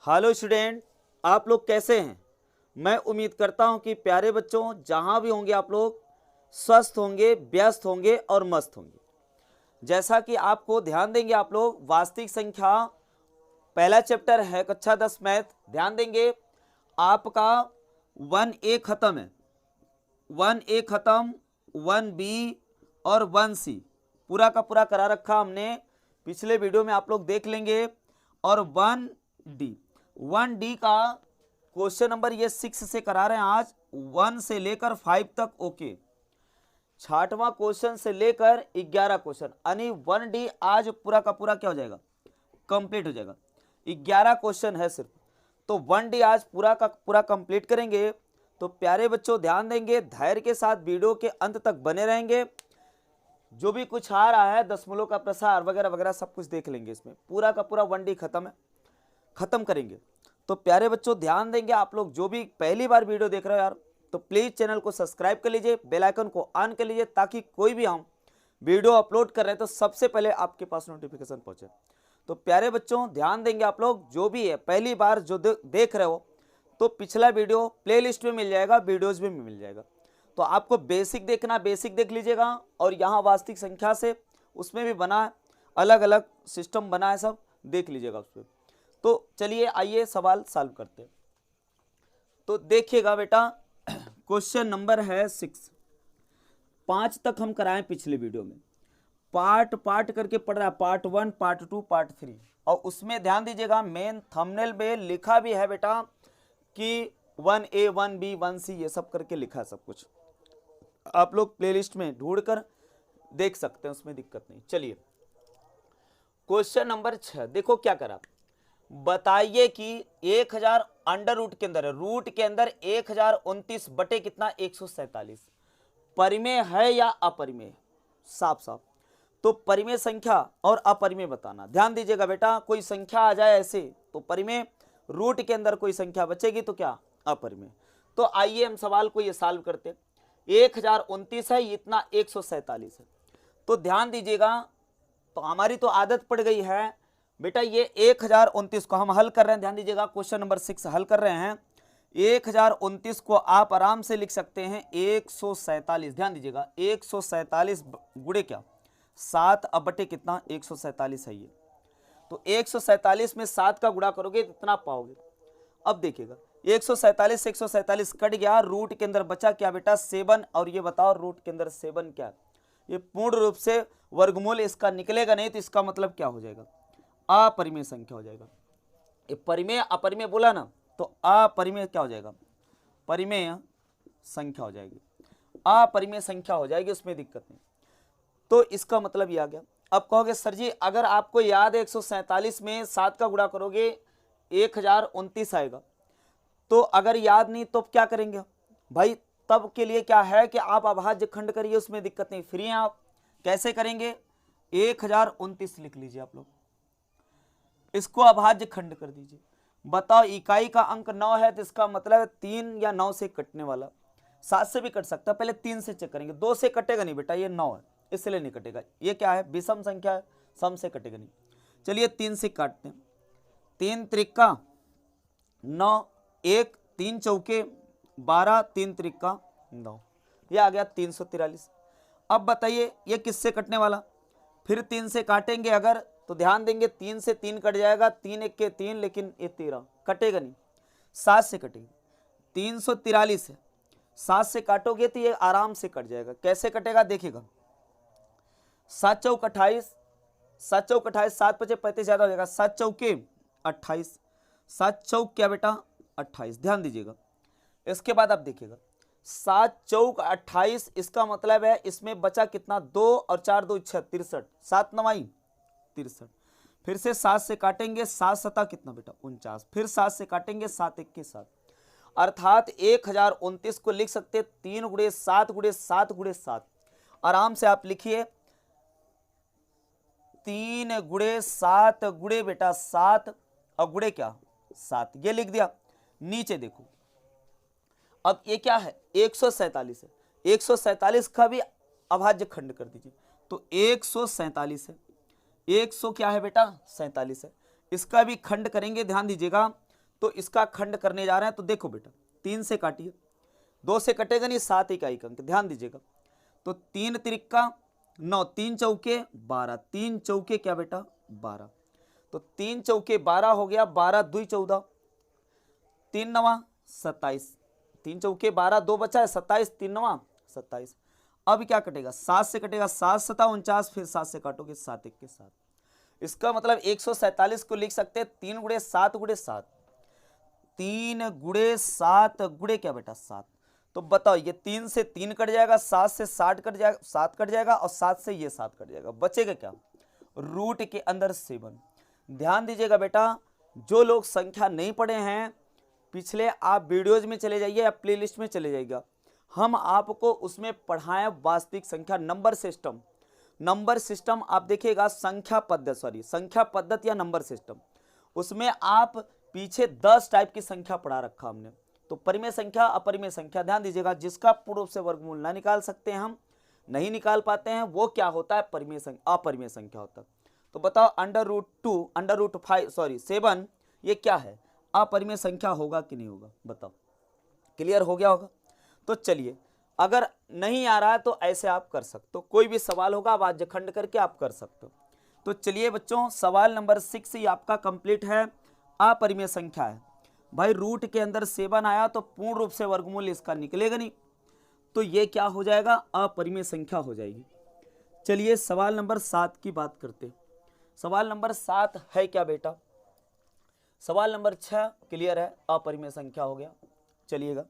Hello student, आप लोग कैसे हैं। मैं उम्मीद करता हूं कि प्यारे बच्चों जहां भी होंगे आप लोग स्वस्थ होंगे, व्यस्त होंगे और मस्त होंगे। जैसा कि आपको ध्यान देंगे आप लोग वास्तविक संख्या पहला चैप्टर है कक्षा 10 मैथ। ध्यान देंगे आपका 1A खत्म है, 1A खत्म, 1B और 1C पूरा का पूरा करा रखा हमने, पिछले वीडियो में आप लोग देख लेंगे। और 1D का क्वेश्चन नंबर ये 6 से करा रहे हैं आज, 1 से लेकर 5 तक। ओके, 6वां क्वेश्चन से लेकर 11 क्वेश्चन, यानी 1D आज पूरा का पूरा क्या हो जाएगा, कंप्लीट हो जाएगा। 11 क्वेश्चन है सिर्फ, तो 1D आज पूरा का पूरा कंप्लीट करेंगे। तो प्यारे बच्चों ध्यान देंगे, धैर्य के साथ वीडियो के अंत तक बने रहेंगे। जो भी कुछ आ रहा है दशमलव का प्रसार वगैरह वगैरह सब कुछ देख लेंगे। इसमें पूरा का पूरा 1D खत्म है, खत्म करेंगे। तो प्यारे बच्चों ध्यान देंगे, आप लोग जो भी पहली बार वीडियो देख रहे हो यार, तो प्लीज चैनल को सब्सक्राइब कर लीजिए, बेल आइकन को ऑन कर लीजिए, ताकि कोई भी हम वीडियो अपलोड कर रहे हैं तो सबसे पहले आपके पास नोटिफिकेशन पहुंचे। तो प्यारे बच्चों ध्यान देंगे, आप लोग जो भी है पहली बार जो देख रहे हो, तो पिछला वीडियो प्लेलिस्ट में मिल जाएगा, वीडियोज में मिल जाएगा। तो आपको बेसिक देखना, बेसिक देख लीजिएगा। और यहाँ वास्तविक संख्या से उसमें भी बना है, अलग अलग सिस्टम बना है, सब देख लीजिएगा उस पर। तो चलिए आइए सवाल सॉल्व करते हैं। तो देखिएगा बेटा, क्वेश्चन नंबर है 6, 5 तक हम कराएं पिछले वीडियो में, पार्ट पार्ट करके पढ़ रहा है, पार्ट 1, पार्ट 2, पार्ट 3। और उसमें ध्यान दीजिएगा मेन थंबनेल में लिखा भी है बेटा कि 1A 1B 1C ये सब करके लिखा है, सब कुछ आप लोग प्लेलिस्ट में ढूंढकर देख सकते हैं, उसमें दिक्कत नहीं। चलिए क्वेश्चन नंबर 6 देखो क्या करा, बताइए कि 1000 अंडर रूट के अंदर है, रूट के अंदर 1029 बटे कितना 147 परिमेय है या अपरिमेय। साफ साफ तो परिमेय संख्या और अपरिमेय बताना। ध्यान दीजिएगा बेटा, कोई संख्या आ जाए ऐसे तो परिमेय, रूट के अंदर कोई संख्या बचेगी तो क्या अपरिमेय। तो आइए हम सवाल को ये सॉल्व करते हैं। 1029 है, इतना 147 है। तो ध्यान दीजिएगा, तो हमारी तो आदत पड़ गई है बेटा, ये 1029 को हम हल कर रहे हैं। ध्यान दीजिएगा क्वेश्चन नंबर 6 हल कर रहे हैं। 1029 को आप आराम से लिख सकते हैं 147। ध्यान दीजिएगा 147 गुणे क्या 7, अब बटे कितना 147 है ये। तो 147 में 7 का गुणा करोगे तो इतना पाओगे। अब देखिएगा 147 से 147 कट गया, रूट के अंदर बचा क्या बेटा 7। और ये बताओ रूट के अंदर 7 क्या है, ये पूर्ण रूप से वर्गमूल इसका निकलेगा नहीं, तो इसका मतलब क्या हो जाएगा, अपरिमेय संख्या हो जाएगा। ये परिमेय अपरिमेय बोला ना, तो अपरिमेय क्या हो जाएगा, परिमेय संख्या हो जाएगी, अपरिमेय संख्या हो जाएगी, उसमें दिक्कत नहीं। तो इसका मतलब ये आ गया। अब कहोगे सर जी अगर आपको याद है 147 में 7 का गुणा करोगे 1029 आएगा, तो अगर याद नहीं तो क्या करेंगे भाई, तब के लिए क्या है कि आप अभाज्य खंड करिए, उसमें दिक्कत नहीं, फ्री हैं आप। कैसे करेंगे, 1029 लिख लीजिए आप लोग, इसको अभाज्य खंड कर दीजिए। बताओ इकाई का अंक 9 है, तो इसका मतलब है 3 या 9 से कटने वाला, 7 से भी कट सकता है, पहले 3 से चेक करेंगे, 2 से कटेगा नहीं बेटा, ये 9 है इसलिए नहीं कटेगा। ये क्या है विषम संख्या है, सम से कटेगा नहीं। चलिए 3 से काटते हैं, 3 त्रिका 9, 1 3 चौके 12, 3 त्रिका 9, ये आ गया 343। अब बताइए ये किससे कटने वाला, फिर 3 से काटेंगे अगर, तो ध्यान देंगे 3 से 3 कट जाएगा, 3 1 के 3, लेकिन ये 13 कटेगा नहीं, 7 से कटेगा, 343 है, 7 से काटोगे तो ये आराम से कट जाएगा। कैसे कटेगा देखिएगा, 7 चौक 28, 7 चौक 28, 7 5 35 ज्यादा हो जाएगा, 7 चौके 28, 7 चौक क्या बेटा 28। ध्यान दीजिएगा, इसके बाद आप देखिएगा 7 चौक 28, इसका मतलब है इसमें बचा कितना 2 और 4 2 6 63, 7 9 63। फिर से 7 से काटेंगे, 7 7 कितना बेटा 49, फिर 7 से काटेंगे 7 1 के 7, अर्थात 1029 को लिख सकते 3 गुणे 7 गुणे 7 गुणे 7। आराम से आप लिखिए 3 गुणे 7 गुणे बेटा 7 और गुणे क्या 7, ये लिख दिया। नीचे देखो अब ये क्या है 147 है, 147 का भी अभाज्य खंड कर दीजिए, तो 147 है, 100 क्या है बेटा 47 है, इसका भी खंड करेंगे। ध्यान दीजिएगा तो इसका खंड करने जा रहे हैं। तो देखो बेटा 3 से काटिए, 2 से कटेगा नहीं, 7 इकाई का अंक, ध्यान दीजिएगा। तो 3 तिरिक्का 9, 3 चौके 12, 3 चौके क्या बेटा 12, तो 3 चौके 12 हो गया, 12 2 14, 3 9 27, 3 चौके 12, 2 बचा है 27, 3 9 27। अब क्या कटेगा, 7 से कटेगा, 7 7 49, फिर 7 से काटोगे 7 1 के 7। इसका मतलब 147 को लिख सकते हैं 3 गुणे 7 गुणे 7, 3 गुणे 7 गुणे क्या बेटा 7। तो बताओ ये 3 से 3 कट जाएगा, 7 से 60 कट जाएगा, 7 कट जाएगा, और 7 से ये 7 कट जाएगा, बचेगा क्या, रूट के अंदर 7। ध्यान दीजिएगा बेटा, जो लोग संख्या नहीं पढ़े हैं पिछले आप वीडियोज में चले जाइए या प्लेलिस्ट में चले जाइएगा, हम आपको उसमें पढ़ाएं वास्तविक संख्या नंबर सिस्टम। नंबर सिस्टम आप देखिएगा, संख्या पद्धति या नंबर सिस्टम, उसमें आप पीछे 10 टाइप की संख्या पढ़ा रखा हमने। तो परिमेय संख्या, अपरिमेय संख्या, ध्यान दीजिएगा, जिसका पूर्ण रूप से वर्गमूल ना निकाल सकते हैं, हम नहीं निकाल पाते हैं, वो क्या होता है, परिमेय संख्या, अपरिमेय संख्या होता है। तो बताओ √2 √5 7 ये क्या है, अपरिमेय संख्या होगा कि नहीं होगा, बताओ। क्लियर हो गया होगा। तो चलिए, अगर नहीं आ रहा है तो ऐसे आप कर सकते हो, कोई भी सवाल होगा आप आज खंड करके आप कर सकते हो। तो चलिए बच्चों, सवाल नंबर 6 ही आपका कंप्लीट है, अपरिमेय संख्या है। भाई रूट के अंदर 7 आया तो पूर्ण रूप से वर्गमूल इसका निकलेगा नहीं, तो ये क्या हो जाएगा, अपरिमेय संख्या हो जाएगी। चलिए सवाल नंबर 7 की बात करते हैं। सवाल नंबर 7 है क्या बेटा, सवाल नंबर 6 क्लियर है, अपरिमेय संख्या हो गया। चलिएगा,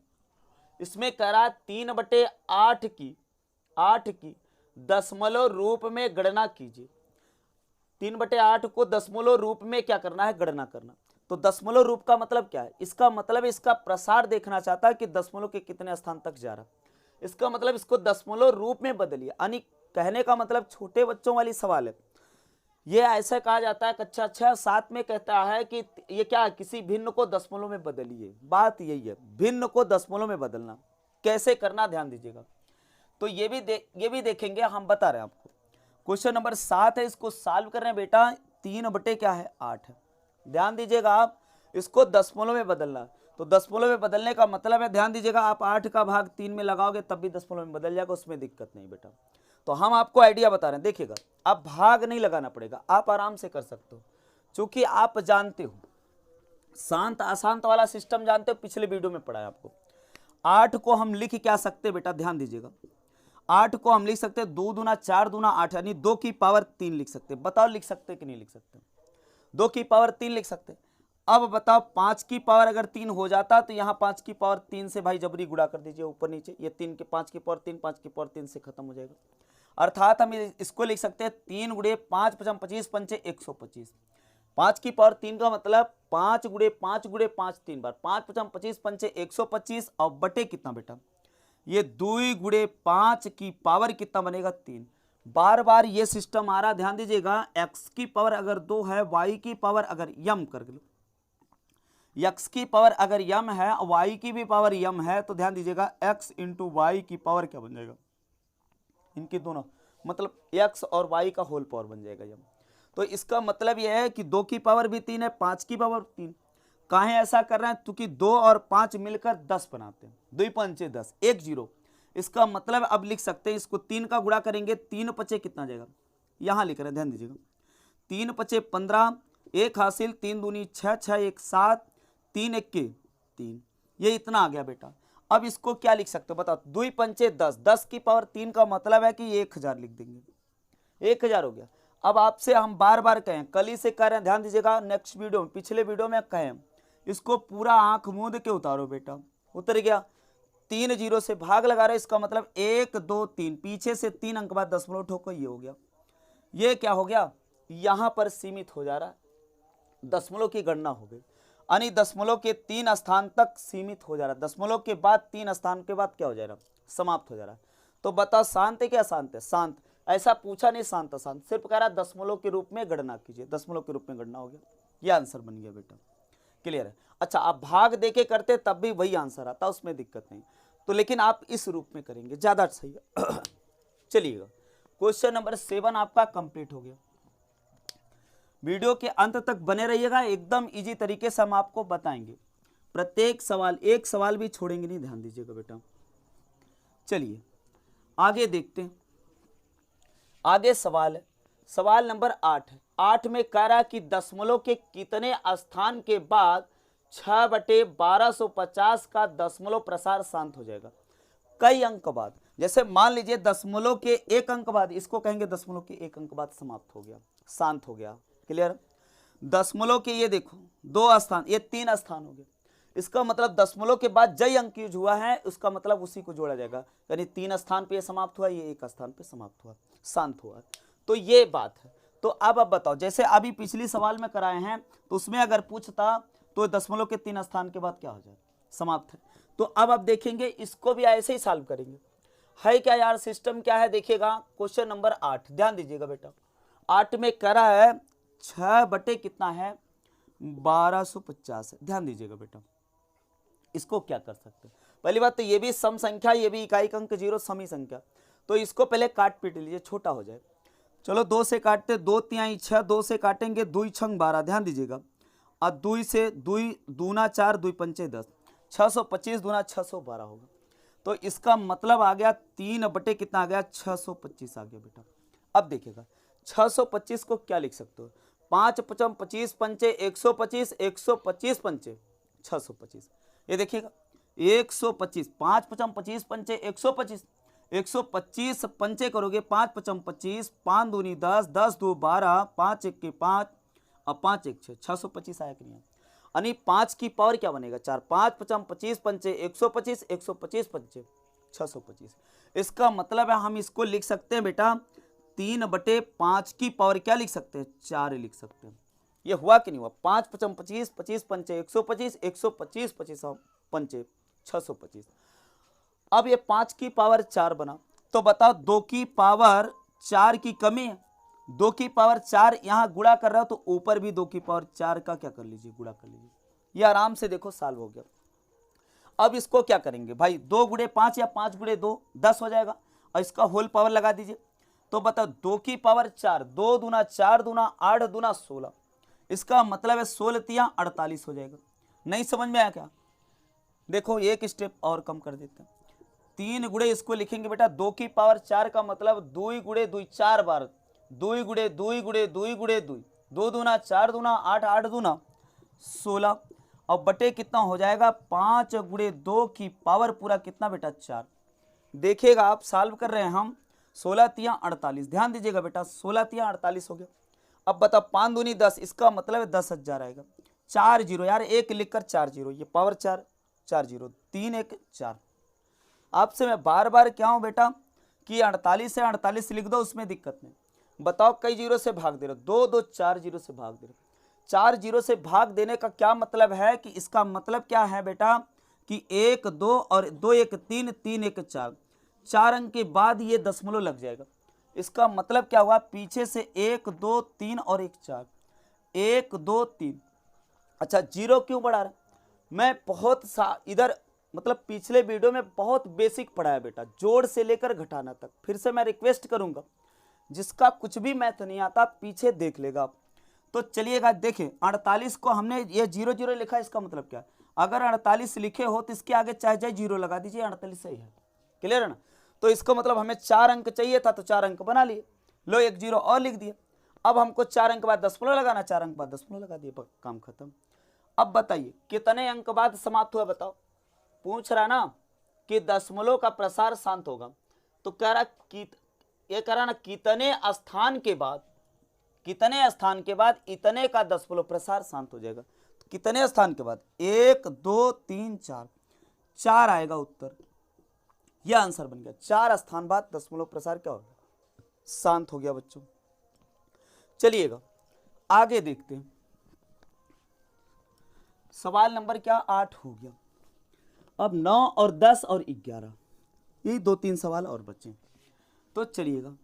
इसमें कह रहा 3/8 की दशमलव रूप में गणना कीजिए। 3/8 को दशमलव रूप में क्या करना है, गणना करना। तो दशमलव रूप का मतलब क्या है, इसका मतलब इसका प्रसार देखना चाहता है कि दशमलव के कितने स्थान तक जा रहा। इसका मतलब इसको दशमलव रूप में बदलिए, यानी कहने का मतलब छोटे बच्चों वाली सवाल है। ये ऐसा कहा जाता है कक्षा 6 7 में कहता है कि ये क्या, किसी भिन्न को दशमलव में बदलिए। बात यही है, भिन्न को दशमलव में बदलना कैसे करना, ध्यान दीजिएगा। तो ये भी देखेंगे, हम बता रहे हैं आपको। क्वेश्चन नंबर 7 है, इसको सॉल्व कर रहे हैं बेटा, 3/8 है। ध्यान दीजिएगा, आप इसको दशमलव में बदलना। तो दशमलव में बदलने का मतलब है, ध्यान दीजिएगा, आप 8 का भाग 3 में लगाओगे तब भी दशमलव में बदल जाएगा, उसमें दिक्कत नहीं बेटा। तो हम आपको आइडिया बता रहे हैं, देखिएगा, आप भाग नहीं लगाना पड़ेगा, आप आराम से कर सकते हो, क्योंकि आप जानते हो शांत अशांत वाला सिस्टम जानते हो, पिछले वीडियो में पढ़ा है आपको। 8 को हम लिख क्या सकते बेटा, ध्यान दीजिएगा, 8 को हम लिख सकते हैं 2 दूना 4 दूना 8, यानी 2 की पावर 3 लिख सकते हैं। बताओ लिख सकते कि नहीं लिख सकते, 2 की पावर 3 लिख सकते। अब बताओ 5 की पावर अगर 3 हो जाता तो यहाँ 5 की पावर 3 से भाई जबरी गुणा कर दीजिए ऊपर नीचे, ये 3 के 5 की पावर 3, 5 की पावर 3 से खत्म हो जाएगा। अर्थात हम इसको लिख सकते हैं 3 गुणे 5 5 25 पंचे 125। 5 की पावर 3 का मतलब 5 गुणे 5 गुणे 5 3 बार, 5 5 25 पंचे 125, और बटे कितना बेटा, ये 2 गुणे 5 की पावर कितना बनेगा 3। बार बार ये सिस्टम आ रहा, ध्यान दीजिएगा, x की पावर अगर 2 है, y की पावर अगर यम कर लो, x की पावर अगर यम है, y की भी पावर यम है, तो ध्यान दीजिएगा x इंटू वाई की पावर क्या बन जाएगा, इनकी दोनों मतलब x और y का होल पावर बन जाएगा यम। तो इसका मतलब यह है कि 2 की पावर भी 3 है, 5 की पावर 3। काहे ऐसा कर रहे हैं, क्योंकि 2 और 5 मिलकर 10 बनाते हैं, 2 पंचे 10, 1 0। इसका मतलब अब लिख सकते हैं, इसको 3 का गुणा करेंगे, 3 पचे कितना जाएगा, यहां लिख रहे हैं, ध्यान दीजिएगा, 3 पचे 15, 1 हासिल, 3 दूनी 6, 6 1 7, 3 1 के 3, ये इतना आ गया बेटा। अब इसको क्या लिख सकते हो बताओ, 2 पंचे 10, 10 की पावर 3 का मतलब है कि 1000 लिख देंगे, 1000 हो गया। अब आपसे हम बार बार कहें, कल ही से कह रहे हैं, ध्यान दीजिएगा, नेक्स्ट वीडियो में, पिछले वीडियो में कहें, इसको पूरा आंख मूंद के उतारो बेटा, उतर गया, 3 0 से भाग लगा रहे, इसका मतलब 1 2 3, पीछे से 3 अंक बाद दशमलव ठोको, ये हो गया। ये क्या हो गया, यहां पर सीमित हो जा रहा है, दशमलव की गणना हो गई, यानी दशमलव के 3 स्थान तक सीमित हो जा रहा है, दशमलव के बाद 3 स्थान के बाद क्या हो जा रहा है, समाप्त हो जा रहा है। तो बताओ शांत है क्या, शांत है, शांत। ऐसा पूछा नहीं शांत अशांत, सिर्फ कह रहा दशमलव के रूप में गणना कीजिए, दशमलव के रूप में गणना हो गया, ये आंसर बन गया बेटा। क्लियर है। अच्छा, आप भाग देके करते तब भी वही आंसर आता, उसमें दिक्कत नहीं, तो लेकिन आप इस रूप में करेंगे ज्यादा सही है। चलिएगा, क्वेश्चन नंबर 7 आपका कंप्लीट हो गया। वीडियो के अंत तक बने रहिएगा, एकदम इजी तरीके से हम आपको बताएंगे। प्रत्येक सवाल, एक सवाल भी छोड़ेंगे नहीं, ध्यान दीजिएगा बेटा। चलिए आगे देखते हैं। आगे सवाल है, सवाल नंबर 8 है। 8 में कह रहा है कि दशमलव के कितने स्थान के बाद 6/1250 का दशमलव प्रसार शांत हो जाएगा। कई अंक बाद, जैसे मान लीजिए दशमलव के 1 अंक बाद, इसको कहेंगे दशमलव के 1 अंक बाद समाप्त हो गया, शांत हो गया। क्लियर? दशमलव के ये देखो 2 स्थान, ये 3 स्थान हो गया। इसका मतलब दशमलव के बाद जय अंक यूज हुआ है, उसका मतलब उसी को जोड़ा जाएगा। यानी 3 स्थान पे समाप्त हुआ, ये 1 स्थान पे समाप्त हुआ, शांत हुआ। तो ये बात है। तो अब बताओ, जैसे अभी पिछली सवाल में कराए हैं, तो उसमें अगर पूछता तो दशमलव के 3 स्थान के बाद क्या हो जाए, समाप्त है। तो अब देखेंगे, इसको भी ऐसे ही सॉल्व करेंगे। है क्या यार, सिस्टम क्या है देखिएगा। क्वेश्चन नंबर 8 ध्यान दीजिएगा बेटा। 8 में करा है 6 बटे कितना है, 1250 है। ध्यान दीजिएगा बेटा, इसको क्या कर सकते हैं। पहली बात तो ये भी सम संख्या, ये भी इकाई अंक 0 समी संख्या, तो इसको पहले काट पीट लीजिए, छोटा हो जाए। चलो 2 से काटते, 2 तिहाई 6, 2 से काटेंगे 2 छंग 12। ध्यान दीजिएगा, और 2 से 2 दूना 4, 2 पंचे 10, 625 दूना 612 होगा। तो इसका मतलब आ गया 3 बटे कितना आ गया, 625 आ गया बेटा। अब देखिएगा 625 को क्या लिख सकते हो, 5 पचम 25 पंचे 125, 125 पंचे 625। ये देखिएगा 125, 5 पचम 25 पंचे 125, 125 पंचे करोगे, 5 पचम 25, 5 दूनी 10, 10 दो 12, 5 1 के 5 और 5 1 6, 625 आया कि नहीं। यानी 5 की पावर क्या बनेगा, 4, 5 पचम 25 पंचे 125, 125 पंचे 625। इसका मतलब है हम इसको लिख सकते हैं बेटा 3 बटे 5 की पावर क्या लिख सकते हैं, 4 लिख सकते हैं। ये हुआ कि नहीं हुआ, 5 पचम 25, 25 पंचे 125, 125 25 पंचे 625। अब ये 5 की पावर 4 बना, तो बताओ 2 की पावर 4 की कमी है। 2 की पावर 4 यहाँ गुणा कर रहा हो, तो ऊपर भी 2 की पावर 4 का क्या कर लीजिए, गुणा कर लीजिए। ये आराम से देखो सॉल्व हो गया। अब इसको क्या करेंगे भाई, 2 गुणे 5 या 5 गुणे 2 10 हो जाएगा, और इसका होल पावर लगा दीजिए। तो बताओ 2 की पावर 4, 2 दूना 4 दूना 8 दूना 16, इसका मतलब है 16 तिया 48 हो जाएगा। नहीं समझ में आया क्या? देखो एक स्टेप और कम कर देते हैं, 3 गुणे इसको लिखेंगे बेटा 2 की पावर 4 का मतलब 2 गुणे 2 4 बार, 2 गुणे 2 गुणे 2 गुणे 2, 2 दूना 4 दूना 8, 8 दूना 16, और बटे कितना हो जाएगा 5 गुणे 2 की पावर पूरा कितना बेटा 4। देखिएगा आप सॉल्व कर रहे हैं हम, 16 तिया 48। ध्यान दीजिएगा बेटा, 16 तिया 48 हो गया। अब बताओ 5 दूनी 10, इसका मतलब है 10,000 आएगा। 4 जीरो यार, एक लिखकर 4 जीरो, ये पावर 4 4 जीरो 3 1 4। आपसे मैं बार बार क्या हूं बेटा कि 48 से 48 लिख दो, उसमें दिक्कत नहीं। बताओ कई जीरो से भाग दे रहे हो, 2 2 4 जीरो से भाग दे रहे हो। 4 जीरो से भाग देने का क्या मतलब है कि इसका मतलब क्या है बेटा कि 1 2 और 2 1 3, 3 1 4, 4 अंक के बाद ये दशमलव लग जाएगा। इसका मतलब क्या हुआ, पीछे से 1 2 3 और 1 4, 1 2 3। अच्छा जीरो क्यों बढ़ा रहा, मैं बहुत सा इधर मतलब पिछले वीडियो में बहुत बेसिक पढ़ाया बेटा, जोड़ से लेकर घटाना तक। फिर से मैं रिक्वेस्ट करूंगा, जिसका कुछ भी मैथ नहीं आता पीछे देख लेगा आप। तो चलिएगा देखें, 48 को हमने ये 0 0 लिखा, इसका मतलब क्या है, अगर 48 लिखे हो तो इसके आगे चाहे चाहे 0 लगा दीजिए, 48 सही है। क्लियर है ना? तो इसका मतलब हमें 4 अंक चाहिए था, तो 4 अंक बना लिए, लो 1 0 और लिख दिया। अब हमको 4 अंक बाद दशमलव लगाना, 4 अंक बाद दशमलव लगा दिए, काम खत्म। अब बताइए कितने अंक बाद समाप्त हुआ, बताओ। पूछ रहा ना कि दशमलव का प्रसार शांत होगा, तो कह रहा कि ये कह रहा ना कितने स्थान के बाद, कितने स्थान के बाद इतने का दशमलव प्रसार शांत हो जाएगा। तो कितने स्थान के बाद, 1 2 3 4, 4 आएगा उत्तर। यह आंसर बन गया, 4 स्थान बाद दशमलव प्रसार क्या होगा, शांत हो गया बच्चों। चलिएगा आगे देखते हैं, सवाल नंबर क्या 8 हो गया। अब 9 और 10 और 11, यही 2-3 सवाल और बचे। तो चलिएगा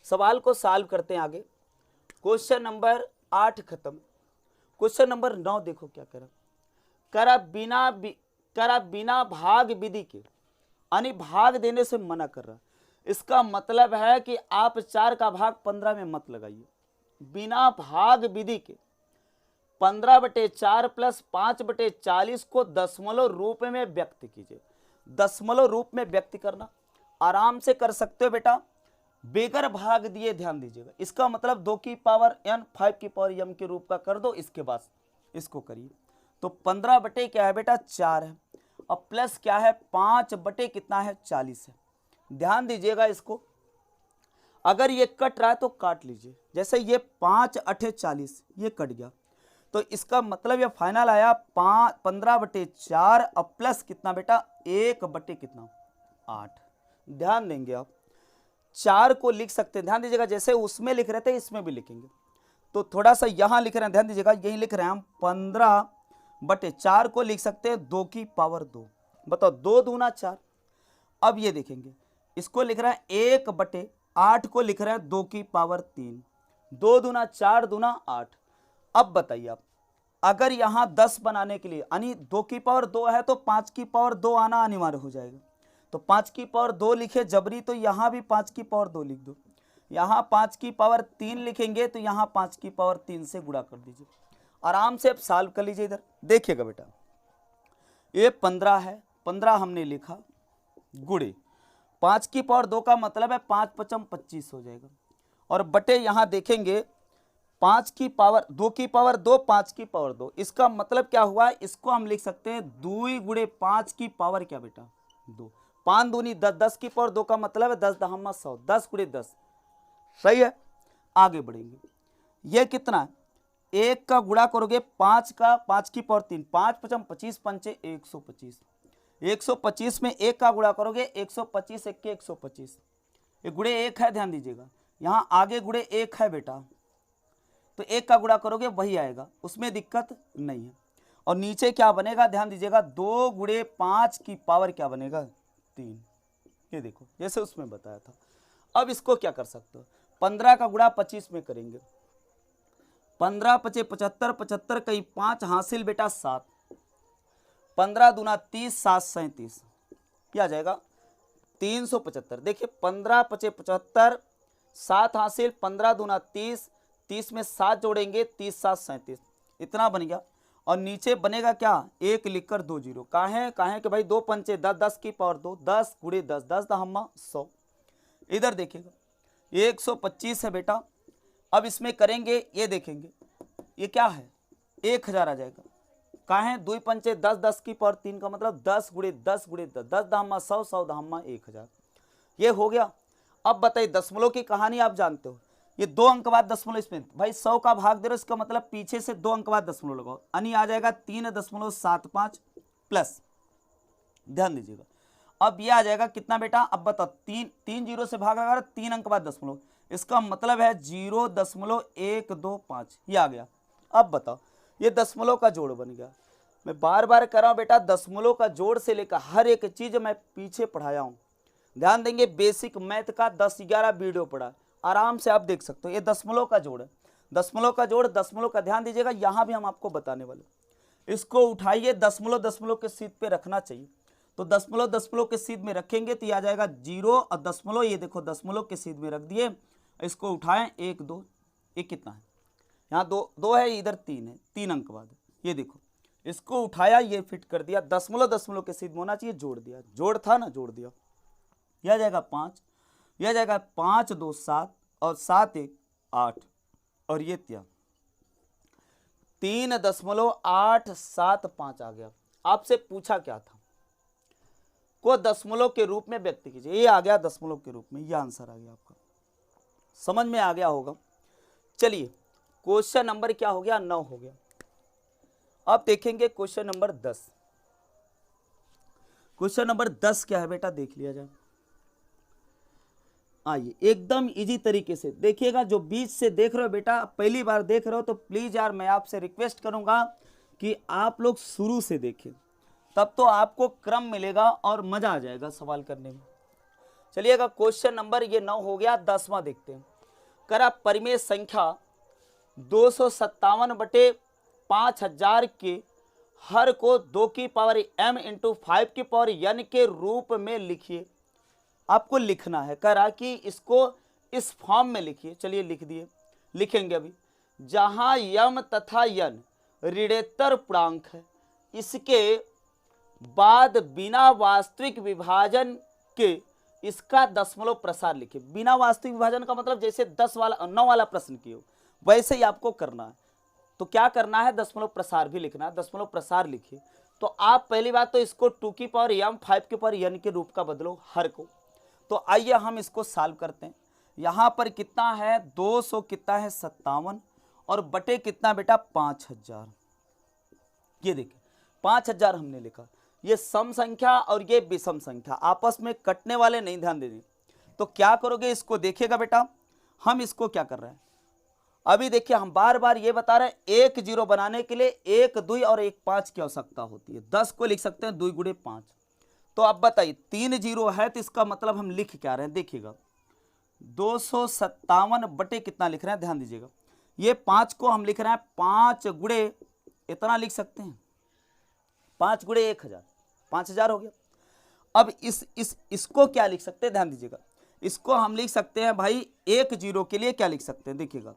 सवाल को सॉल्व करते हैं आगे। क्वेश्चन नंबर 8 खत्म। क्वेश्चन नंबर 9 देखो क्या करा, बिना भाग विधि के, यानी भाग देने से मना कर रहा। इसका मतलब है कि आप 4 का भाग 15 में मत लगाइए। बिना भाग विधि के 15/4 प्लस 5/40 को दशमलव रूप में व्यक्त कीजिए। दशमलव रूप में व्यक्त करना आराम से कर सकते हो बेटा, बेगर भाग दिए ध्यान दीजिएगा। इसका मतलब 2 की पावर n 5 की पावर m के रूप का कर दो, इसके बाद इसको करिए। तो 15 बटे क्या है बेटा 4 है, और प्लस क्या है 5 बटे कितना है 40 है। ध्यान दीजिएगा इसको, अगर ये कट रहा है तो काट लीजिए। जैसे ये 5 8 40 ये कट गया, तो इसका मतलब ये फाइनल आया 15/4 और प्लस कितना बेटा 1 बटे कितना 8। ध्यान देंगे आप, 4 को लिख सकते हैं, ध्यान दीजिएगा जैसे उसमें लिख रहे थे इसमें भी लिखेंगे। तो थोड़ा सा यहाँ लिख रहे हैं, ध्यान दीजिएगा यही लिख रहे हैं हम 15/4 को लिख सकते हैं 2 की पावर 2। बताओ 2 दूना 4। अब ये देखेंगे इसको लिख रहे हैं 1/8 को लिख रहे हैं 2 की पावर 3। 2 दूना 4 दूना 8। अब बताइए आप, अगर यहाँ 10 बनाने के लिए यानी 2 की पावर 2 है तो 5 की पावर 2 आना अनिवार्य हो जाएगा। तो 5 की पावर 2 लिखे जबरी, तो यहाँ भी 5 की पावर 2 लिख दो। यहाँ 5 की पावर 3 लिखेंगे तो यहाँ 5 की पावर 3 से गुणा कर दीजिए। आराम से आप सॉल्व कर लीजिए। इधर देखिएगा बेटा, ये 15 है, 15 हमने लिखा गुणे 5 की पावर 2 का मतलब है 5 5 25 हो जाएगा, और बटे यहाँ देखेंगे 5 की पावर 2 की पावर 2 5 की पावर 2। इसका मतलब क्या हुआ, इसको हम लिख सकते हैं 2 गुणे 5 की पावर क्या बेटा 2। 5 दूनी 10, 10 की पावर 2 का मतलब है 10 दहम्मा 100, 10 गुणे 10। सही है, आगे बढ़ेंगे। ये कितना है, 1 का गुणा करोगे 5 का 5 की पावर 3, 5 5 25 पंचे 125। 125 में 1 का गुणा करोगे 125 1 के 125, ये गुणे 1 है, ध्यान दीजिएगा यहाँ आगे गुणे 1 है बेटा, तो 1 का गुणा करोगे वही आएगा, उसमें दिक्कत नहीं है। और नीचे क्या बनेगा ध्यान दीजिएगा 2 गुणे 5 की पावर क्या बनेगा 3। ये देखो जैसे उसमें बताया था। अब इसको क्या कर सकते हो, 15 का गुणा 25 में करेंगे, 15 पचे 75, 75 कहीं 5 हासिल बेटा 7, 15 दूना 30, 7 37, क्या आ जाएगा 375। देखिए 15 पचे 75, 7 हासिल, 15 दूना 30, 30 में 7 जोड़ेंगे 30 7 37, इतना बन गया। और नीचे बनेगा क्या 1 लिखकर 2 जीरो, काहे कि भाई 2 पंचे 10, 10 की पावर 2, 10 गुणे 10, 10 दहम्मा 100। इधर देखिएगा 125 है बेटा। अब इसमें करेंगे, ये देखेंगे ये क्या है 1000 आ जाएगा, काहे 2 पंचे 10, 10 की पावर 3 का मतलब 10 गुणे 10 गुणे 10, 10 दहम्मा 100, 100 दहम्मा 1000। ये हो गया। अब बताइए दशमलव की कहानी आप जानते हो, ये 2 अंक बाद दशमलव, इसमें भाई 100 का भाग दे रहे हो, इसका मतलब पीछे से 2 अंक बाद दशमलव लगाओ, यानी आ जाएगा 3.75 प्लस, ध्यान दीजिएगा। अब ये आ जाएगा कितना बेटा, अब बताओ 3 जीरो से भाग लगा रहा 3 अंक बाद दशमलव, इसका मतलब है 0.125, ये आ गया। अब बताओ ये दशमलव का जोड़ बन गया। मैं बार बार कर रहा हूं बेटा, दशमलव का जोड़ से लेकर हर एक चीज मैं पीछे पढ़ाया हूं। ध्यान देंगे, बेसिक मैथ का 10-11 वीडियो पढ़ा, आराम से आप देख सकते हो। ये दशमलव का जोड़ है, दशमलव का जोड़, दशमलव का ध्यान दीजिएगा, यहां भी हम आपको बताने वाले। इसको उठाइए, दशमलव दशमलव के सीध पे रखना चाहिए, तो दशमलव दशमलव के सीध में रखेंगे तो ये आ जाएगा 0, और दशमलव ये देखो दशमलव के सीध में रख दिए, इसको उठाएं 1 2, ये कितना है यहाँ 2 है, इधर 3 है, 3 अंक बाद, ये देखो इसको उठाया, ये फिट कर दिया, दशमलव दशमलव के सीध में होना चाहिए, जोड़ दिया, जोड़ था ना जोड़ दिया, यह आ जाएगा 5, यह जाएगा 5 2 7 और 7 1 8, और ये 3.875 आ गया। आपसे पूछा क्या था, को दशमलव के रूप में व्यक्त कीजिए, ये आ गया दशमलव के रूप में, ये आंसर आ गया आपका, समझ में आ गया होगा। चलिए क्वेश्चन नंबर क्या हो गया 9 हो गया। अब देखेंगे क्वेश्चन नंबर 10। क्वेश्चन नंबर 10 क्या है बेटा देख लिया जाए। आइए एकदम इजी तरीके से देखिएगा, जो बीच से देख रहे हो बेटा, पहली बार देख रहे हो तो प्लीज यार मैं आपसे रिक्वेस्ट करूंगा कि आप लोग शुरू से देखें, तब तो आपको क्रम मिलेगा और मजा आ जाएगा सवाल करने में। चलिएगा क्वेश्चन नंबर ये 9 हो गया। 10वां देखते हैं। करा परिमेय संख्या 257 बटे 5000 के हर को 2 की पावर m इंटू 5 की पावर n के रूप में लिखिए। आपको लिखना है, करा कि इसको इस फॉर्म में लिखिए। चलिए लिख दिए। लिखेंगे अभी, जहां यम तथा यन ऋणोत्तर पूर्णांक है, इसके बाद बिना वास्तविक विभाजन के इसका दशमलव प्रसार लिखे। बिना वास्तविक विभाजन का मतलब जैसे 9 वाला प्रश्न किए हो वैसे ही आपको करना है। तो क्या करना है, दशमलव प्रसार भी लिखना है। दशमलव प्रसार लिखिए तो आप पहली बात तो इसको 2 की पावर m 5 की पावर n के रूप का बदलो हर को। तो आइए हम इसको सॉल्व करते हैं। यहाँ पर कितना है 200 कितना है 57 और बटे कितना बेटा 5000। ये देखिए 5000 हमने लिखा, ये सम संख्या और ये विषम संख्या आपस में कटने वाले नहीं, ध्यान देंगे। तो क्या करोगे इसको देखिएगा बेटा, हम इसको क्या कर रहे हैं अभी देखिए, हम बार बार ये बता रहे हैं एक जीरो बनाने के लिए 1 2 और 1 5 की आवश्यकता होती है। 10 को लिख सकते हैं 2 गुणे 5। तो अब बताइए 3 जीरो है तो इसका मतलब हम लिख क्या रहे हैं, देखिएगा 257 बटे कितना लिख रहे हैं, ध्यान दीजिएगा। ये 5 को हम लिख रहे हैं 5 गुणे इतना लिख सकते हैं 5 गुणे 1000, 5000 हो गया। अब इसको क्या लिख सकते हैं, ध्यान दीजिएगा, इसको हम लिख सकते हैं भाई 1 जीरो के लिए क्या लिख सकते हैं, देखिएगा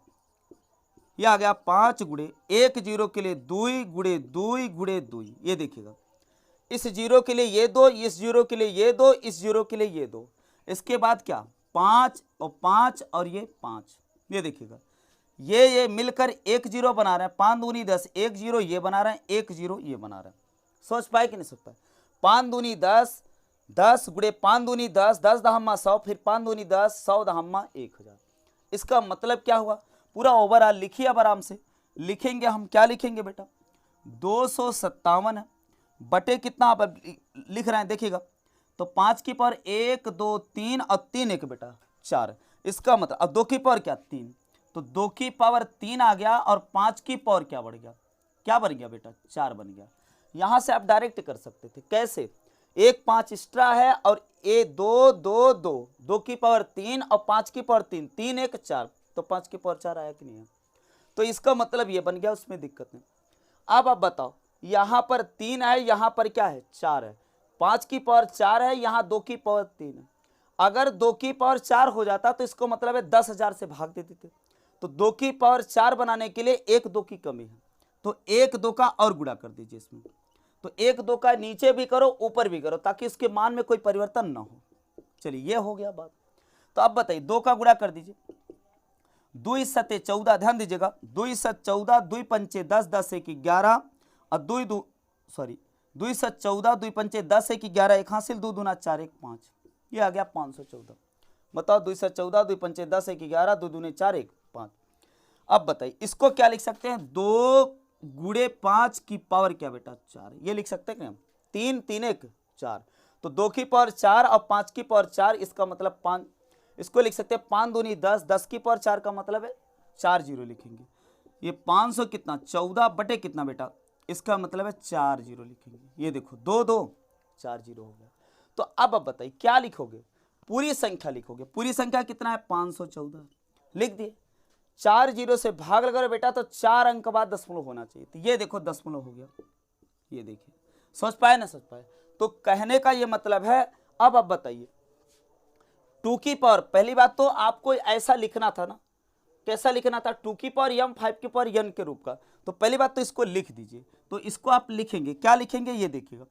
ये आ गया 5 गुणे 1 जीरो के लिए 2 गुणे 2 गुणे 2। ये देखिएगा इस जीरो के लिए ये 2, इस जीरो के लिए ये 2, इस जीरो के लिए ये 2, इसके बाद क्या 5 और 5 और ये 5। ये देखिएगा ये मिलकर 1 जीरो बना रहे हैं, 5 दूनी 10, 1 जीरो ये बना रहे हैं, 1 जीरो ये बना रहे हैं। सोच पाए कि नहीं सोच पाए, 5 दूनी 10, 10 गुणे 5 दूनी 10, 10 दहम्मा 100, फिर 5 दूनी 10, 100 दहम्मा 1000। इसका मतलब क्या हुआ, पूरा ओवरऑल लिखिए। अब आराम से लिखेंगे हम, क्या लिखेंगे बेटा 257 बटे कितना आप लिख रहे हैं, देखिएगा तो 5 की पावर 1 2 3 और 3 एक बेटा 4। इसका मतलब अब 2 की पावर क्या 3, तो 2 की पावर 3 आ गया और 5 की पावर क्या बढ़ गया, क्या बन गया बेटा 4 बन गया। यहां से आप डायरेक्ट कर सकते थे, कैसे 1 5 एक्स्ट्रा है और ए 2 2 2, 2 की पावर 3 और 5 की पावर 3, 3 1 4, तो 5 की पावर 4 आया कि नहीं है। तो इसका मतलब ये बन गया, उसमें दिक्कत नहीं। अब आप बताओ यहां पर 3 है, यहां पर क्या है 4 है, 5 की पावर 4 है, यहां 2 की पावर 3 है। अगर 2 की पावर 4 हो जाता तो इसको मतलब है 10,000 से भाग देते थे। तो 2 की पावर 4 बनाने के लिए 1 2 की कमी है, तो 1 2 का और गुणा कर दीजिए इसमें। तो 1 2 का नीचे भी करो ऊपर भी करो ताकि इसके मान में कोई परिवर्तन ना हो। चलिए ये हो गया बात। तो अब बताइए 2 का गुणा कर दीजिए, 2 सत्ते 14, ध्यान दीजिएगा 2 सत 14, 2 पंचे 10, 10 1 11 और 2 सत 14, 2 पंचे 10 1 11, एक हासिल 2 दूना 4 1 5, ये आ गया 514। बताओ 2 सत 14, 2 पंचे 10 1 11, 2 दूने 4 1 5। अब बताइए इसको क्या लिख सकते हैं, 2 गुणे 5 की पावर क्या बेटा 4, ये लिख सकते हैं कि हम 3 3 1 4। तो 2 की पावर 4 और 5 की पावर 4, इसका मतलब 5, इसको लिख सकते हैं 5 दूनी 10, 10 की पावर 4 का मतलब है 4 जीरो लिखेंगे। ये 500 कितना 14 बटे कितना बेटा, इसका मतलब है 4 जीरो लिखेंगे। ये देखो 2 2 4 जीरो हो गया। तो अब बताइए क्या लिखोगे, पूरी संख्या लिखोगे। पूरी संख्या कितना है 514, लिख दिए। 4 जीरो से भाग लगा बेटा तो 4 अंक बाद दशमलव होना चाहिए, तो ये देखो दशमलव हो गया। ये देखिए सोच पाए ना सोच पाए। तो कहने का ये मतलब है, अब बताइए 2 की पावर, पहली बात तो आपको ऐसा लिखना था ना, कैसा लिखना था 2 की पावर m 5 की पावर n के रूप का। तो पहली बात तो इसको लिख दीजिए। तो इसको आप लिखेंगे, क्या लिखेंगे ये देखिएगा।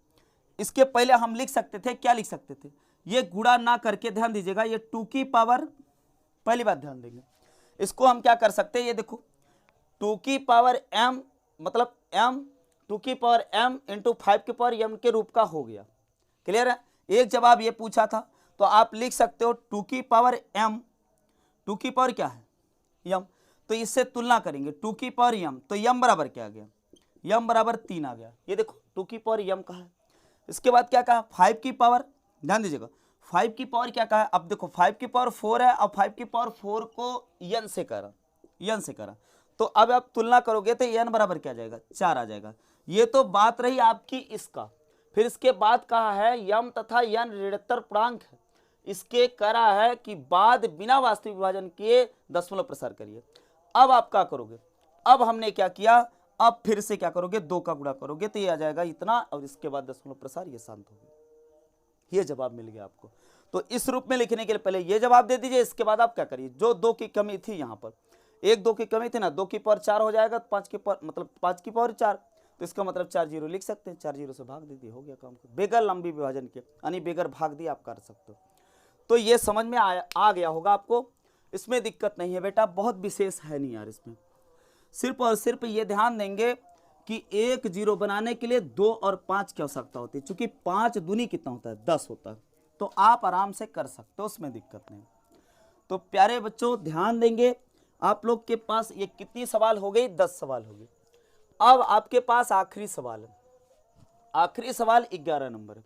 इसके पहले हम लिख सकते थे, क्या लिख सकते थे, ये गुणा ना करके ध्यान दीजिएगा, ये 2 की पावर, पहली बात ध्यान देंगे, इसको हम क्या कर सकते हैं, ये देखो 2 की पावर m मतलब m 2 की पावर m इंटू 5 की पावर m के रूप का हो गया। क्लियर है। एक जवाब ये पूछा था तो आप लिख सकते हो 2 की पावर m, 2 की पावर क्या है m, तो इससे तुलना करेंगे 2 की पावर m, तो m बराबर क्या आ गया, m बराबर 3 आ गया। ये देखो 2 की पावर m कहा है। इसके बाद क्या कहा 5 की पावर, ध्यान दीजिएगा 5 की पावर क्या कहा है। अब देखो 5 की पावर 4 है और 5 की पावर 4 को n से करा, तो अब आप तुलना करोगे तो n बराबर क्या आ जाएगा 4 आ जाएगा। ये तो बात रही आपकी इसका। फिर इसके बाद कहा है m तथा n ऋणोत्तर पूर्णांक है, इसके करा है कि बाद बिना वास्तविक विभाजन किए दशमलव प्रसार करिए। अब आप क्या करोगे, अब हमने क्या किया, अब फिर से क्या करोगे 2 का गुणा करोगे तो ये आ जाएगा इतना, और इसके बाद दशमलव प्रसार, ये शांत हो गया। ये जवाब मिल गया आपको। तो इस रूप में लिखने के लिए पहले ये जवाब दे दीजिए, इसके बाद आप क्या करिए, जो 2 की कमी थी यहाँ पर एक 2 की कमी थी ना, 2 की पावर 4 हो जाएगा, 5 की पावर मतलब 5 की पावर 4, तो इसका मतलब 4 जीरो लिख सकते हैं, 4 जीरो से भाग दीजिए, हो गया काम। बेगर लंबी विभाजन के यानी बेगर भाग दिए आप कर सकते हो। तो ये समझ में आ गया होगा आपको, इसमें दिक्कत नहीं है बेटा, बहुत विशेष है नहीं यार इसमें। सिर्फ और सिर्फ ये ध्यान देंगे कि एक जीरो बनाने के लिए 2 और 5 की आवश्यकता होती है, चूंकि 5 दूनी कितना होता है 10 होता है, तो आप आराम से कर सकते हो, उसमें दिक्कत नहीं। तो प्यारे बच्चों ध्यान देंगे, आप लोग के पास ये कितनी सवाल हो गई, 10 सवाल हो गई। अब आपके पास आखिरी सवाल है, आखिरी सवाल 11 नंबर है।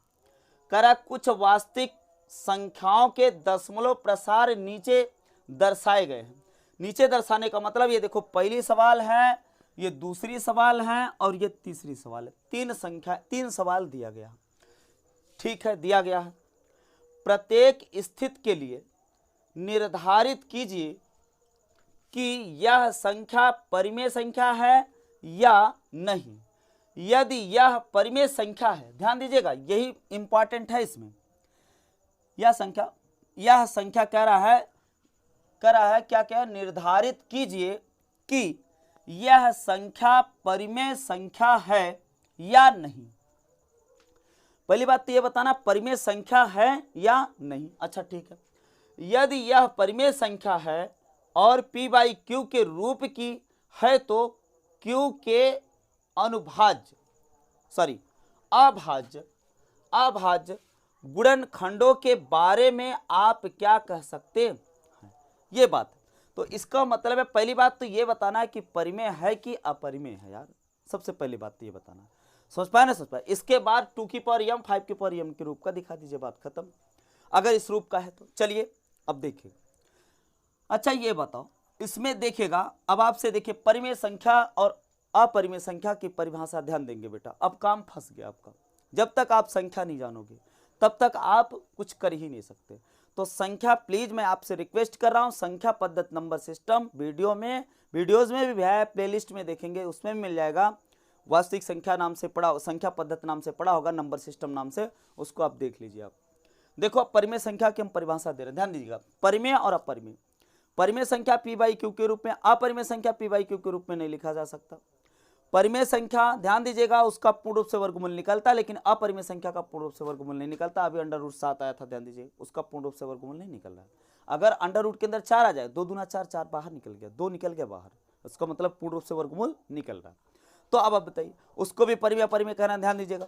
करा कुछ वास्तविक संख्याओं के दशमलव प्रसार नीचे दर्शाए गए हैं। नीचे दर्शाने का मतलब ये देखो, पहली सवाल है, ये दूसरी सवाल है और ये तीसरी सवाल है, तीन सवाल दिया गया। ठीक है, दिया गया है। प्रत्येक स्थिति के लिए निर्धारित कीजिए कि यह संख्या परिमेय संख्या है या नहीं। यदि यह परिमेय संख्या है, ध्यान दीजिएगा यही इंपॉर्टेंट है इसमें, यह संख्या कह रहा है क्या निर्धारित कीजिए कि यह संख्या परिमेय संख्या है या नहीं। पहली बात तो यह बताना परिमेय संख्या है या नहीं। अच्छा ठीक है, यदि यह परिमेय संख्या है और p बाई क्यू के रूप की है तो q के अभाज्य गुणनखंडों के बारे में आप क्या कह सकते हैं, ये बात। तो इसका मतलब है, पहली बात तो ये बताना है कि परिमेय है कि अपरिमेय है यार, सबसे पहली बात तो ये बताना है। समझ पाए ना, समझ पाए। इसके बाद 2 की पावर m 5 की पावर m के रूप का दिखा दीजिए, बात खत्म, अगर इस रूप का है तो। चलिए अब देखिए, अच्छा ये बताओ, इसमें देखिएगा अब आपसे, देखिए परिमेय संख्या और अपरिमेय संख्या की परिभाषा ध्यान देंगे बेटा। अब काम फंस गया आपका, जब तक आप संख्या नहीं जानोगे तब तक आप कुछ कर ही नहीं सकते। तो संख्या प्लीज मैं आपसे रिक्वेस्ट कर रहा हूं, संख्या पद्धति नंबर सिस्टम वीडियोज में भी है, प्लेलिस्ट में देखेंगे उसमें भी मिल जाएगा। वास्तविक संख्या नाम से पढ़ा, संख्या पद्धति नाम से पढ़ा होगा, नंबर सिस्टम नाम से, उसको आप देख लीजिए। आप देखो परिमेय संख्या की हम परिभाषा दे रहे हैं, ध्यान दीजिएगा, परिमेय और अपरिमेय। परिमेय संख्या p बाई क्यू के रूप में, अपरिमेय संख्या p बाई क्यू के रूप में नहीं लिखा जा सकता। परिमेय संख्या ध्यान दीजिएगा उसका पूर्ण रूप से वर्गमूल निकलता है, लेकिन अपरिमेय संख्या का पूर्ण रूप से वर्गमूल नहीं निकलता। अभी √7 आया था, ध्यान दीजिए, उसका पूर्ण रूप से वर्गमूल नहीं निकल रहा है। अगर अंडर रूट के अंदर 4 आ जाए, 2 दूना 4, 4 बाहर निकल गया, 2 निकल गया बाहर, उसका मतलब पूर्ण रूप से वर्गमूल निकल रहा है। तो अब आप बताइए, उसको भी परिमेय अपरिमेय कहना, ध्यान दीजिएगा।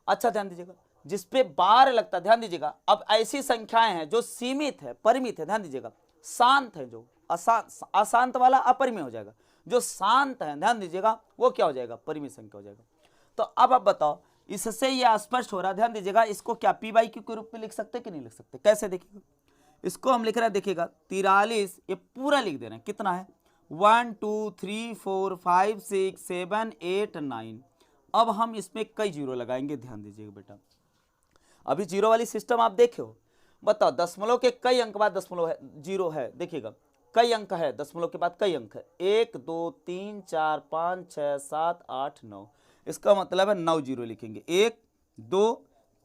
अच्छा ध्यान दीजिएगा, जिसपे बार लगता है, ध्यान दीजिएगा। अब ऐसी संख्याएं हैं जो सीमित है, परिमित है, ध्यान दीजिएगा, शांत है, जो अशांत वाला अपरिमेय हो जाएगा, जो शांत है ध्यान दीजिएगा वो क्या हो जाएगा, परिमेय संख्या हो जाएगा। तो अब आप बताओ, इससे यह स्पष्ट हो रहा है, ध्यान दीजिएगा, इसको क्या p बाई क्यू के रूप में लिख सकते कि नहीं लिख सकते। कैसे देखिएगा, इसको हम लिख रहे हैं, देखिएगा 43, ये पूरा लिख दे रहे हैं, कितना है 1 2 3 4 5 6 7 8 9। अब हम इसमें कई जीरो लगाएंगे, ध्यान दीजिएगा बेटा। अभी जीरो वाली सिस्टम आप देखे हो, बताओ दशमलव के कई अंक बाद दशमलव है, जीरो है, देखिएगा कई अंक है, दशमलव के बाद कई अंक है, 1 2 3 4 5 6 7 8 9। इसका मतलब है 9 जीरो लिखेंगे, 1 2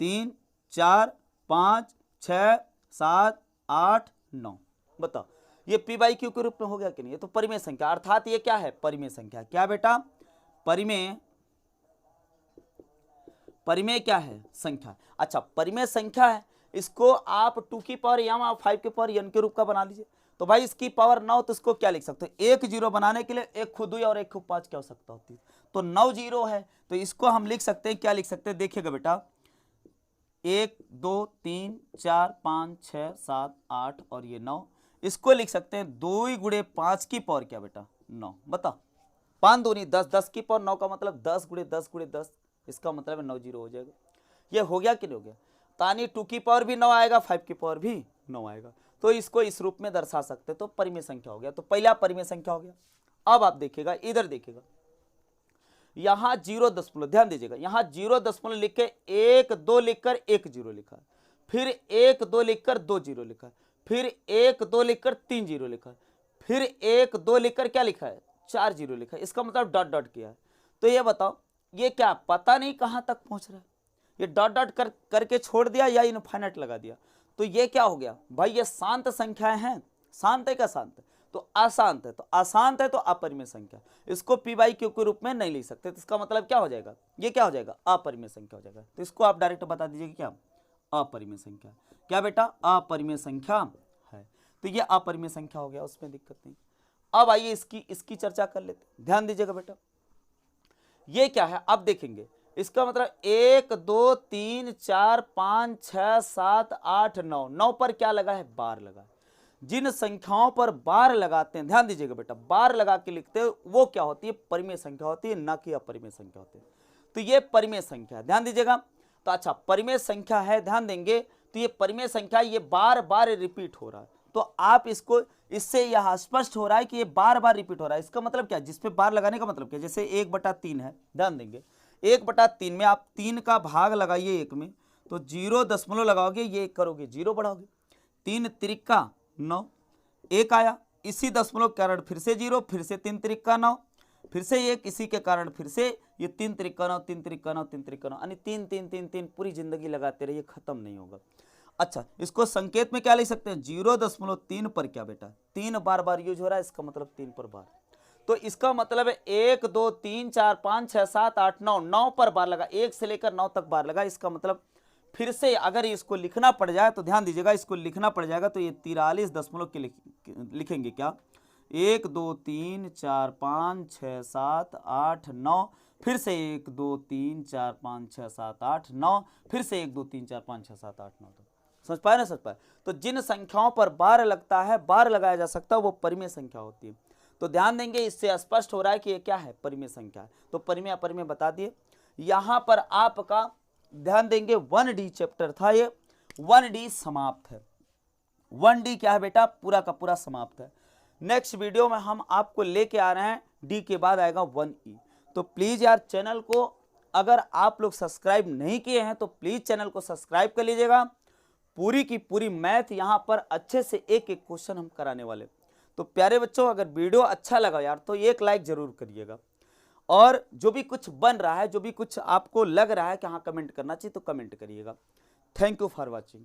3 4 5 6 7 8 9। बताओ ये p बाई क्यू के रूप में हो गया कि नहीं। ये तो परिमेय संख्या, अर्थात ये क्या है, परिमेय संख्या। क्या बेटा, परिमेय क्या है, संख्या। अच्छा परिमेय संख्या है, इसको आप 2 की पावर m और 5 की पावर n के रूप का बना लीजिए। तो भाई इसकी पावर 9, तो इसको क्या लिख सकते हैं, एक जीरो बनाने के लिए एक खुद 2 और एक खुद 5 की आवश्यकता होती है, तो 9 जीरो है, तो इसको हम लिख सकते हैं, क्या लिख सकते हैं, देखिएगा बेटा 1 2 3 4 5 6 7 8 और ये 9, इसको लिख सकते हैं 2 गुणे 5 की पावर क्या बेटा 9। बता 5 दूनी 10, 10 की पावर 9 का मतलब 10 गुणे 10 गुणे 10, इसका मतलब है 9 जीरो हो जाएगा। ये हो गया कि नहीं हो गया, तानी 2 की पावर भी 9 आएगा, 5 की पावर भी 9 आएगा, तो इसको इस रूप में दर्शा सकते, तो परिमेय संख्या हो गया। तो पहला परिमेय संख्या हो गया। अब आप देखिएगा, इधर देखिएगा, यहां 0 ध्यान दीजिएगा, यहां 0 लिख के 1 2 लिखकर 1 जीरो लिखा है, फिर 1 2 लिखकर 2 जीरो लिखा है, फिर 1 2 लिखकर 3 जीरो लिखा है, फिर 1 2 लिखकर क्या लिखा है, 4 जीरो लिखा है, इसका मतलब डॉट डॉट किया है। तो ये बताओ ये क्या पता नहीं कहां तक पहुंच रहा है, ये डॉट डॉट करके छोड़ दिया या इनफाइनाइट लगा दिया, तो ये क्या हो गया भाई, ये शांत संख्याएं हैं, शांत है क्या, शांत है। तो अशांत है, तो अशांत है तो अपरिमेय संख्या, इसको पी बाई क्यू के रूप में नहीं ले सकते, तो इसका मतलब क्या हो जाएगा, ये क्या हो जाएगा, अपरिमेय संख्या हो जाएगा। तो इसको आप डायरेक्ट बता दीजिए कि क्या, अपरिमेय संख्या। क्या बेटा, अपरिमेय संख्या है, तो ये अपरिमेय संख्या हो गया, उसमें दिक्कत नहीं। अब आइए इसकी चर्चा कर लेते हैं, ध्यान दीजिएगा बेटा, ये क्या है, अब देखेंगे इसका मतलब 1 2 3 4 5 6 7 8 9, 9 पर क्या लगा है, बार लगा है। जिन संख्याओं पर बार लगाते हैं, ध्यान दीजिएगा बेटा, बार लगा के लिखते हैं वो क्या होती है, परिमेय संख्या होती है, ना कि अपरिमेय संख्या होती है। तो ये परिमेय संख्या है, ध्यान दीजिएगा। तो अच्छा, परिमेय संख्या है, ध्यान देंगे, तो ये परिमेय संख्या ये बार बार रिपीट हो रहा है, तो आप इसको, इससे यह स्पष्ट हो रहा है कि ये बार बार रिपीट हो रहा है। इसका मतलब क्या, जिसपे बार लगाने का मतलब क्या, जैसे 1/3 है, ध्यान देंगे 1/3 में आप 3 का भाग लगाइए 1 में, तो 0 लगाओगे, ये करोगे 0 बढ़ाओगे, 3 त्रिका 9, 1 आया, इसी दशमलव के कारण फिर से 0, फिर से 3 त्रिका 9, फिर से 1, इसी के कारण फिर से ये 3 त्रिका 9, 3 त्रिका 9, 3 त्रिका 9, यानी 3 3 3 3 पूरी जिंदगी लगाते रहिए, खत्म नहीं होगा। अच्छा, इसको संकेत में क्या लिख सकते हैं, 0.3 पर क्या बेटा, 3 बार बार यूज हो रहा है, इसका मतलब 3 पर बार। तो इसका मतलब है 1 2 3 4 5 6 7 8 9, 9 पर बार लगा, 1 से लेकर 9 तक बार लगा। इसका मतलब फिर से अगर इसको लिखना पड़ जाए तो ध्यान दीजिएगा, इसको लिखना पड़ जाएगा तो ये 43 दशमलव के लिखेंगे क्या, 1 2 3 4 5 6 7 8 9, फिर से 1 2 3 4 5 6 7 8 9, फिर से 1 2 3 4 5 6 7 8 9 तक। समझ पाए ना, समझ पाए। तो जिन संख्याओं पर बार लगता है, बार लगाया जा सकता है, वो परिमेय संख्या होती है। तो ध्यान देंगे, इससे स्पष्ट हो रहा है कि ये क्या है, परिमेय संख्या है। तो परिमेय अपरिमेय बता दिए। यहां पर आपका ध्यान देंगे 1D चैप्टर था, ये 1D समाप्त है। 1D क्या है बेटा, पूरा का पूरा समाप्त है। नेक्स्ट वीडियो में हम आपको लेके आ रहे हैं, डी के बाद आएगा 1E। तो प्लीज यार चैनल को अगर आप लोग सब्सक्राइब नहीं किए हैं तो प्लीज चैनल को सब्सक्राइब कर लीजिएगा। पूरी की पूरी मैथ यहाँ पर अच्छे से एक एक क्वेश्चन हम कराने वाले। तो प्यारे बच्चों, अगर वीडियो अच्छा लगा यार तो एक लाइक जरूर करिएगा, और जो भी कुछ बन रहा है, जो भी कुछ आपको लग रहा है कि हाँ कमेंट करना चाहिए तो कमेंट करिएगा। Thank you for watching.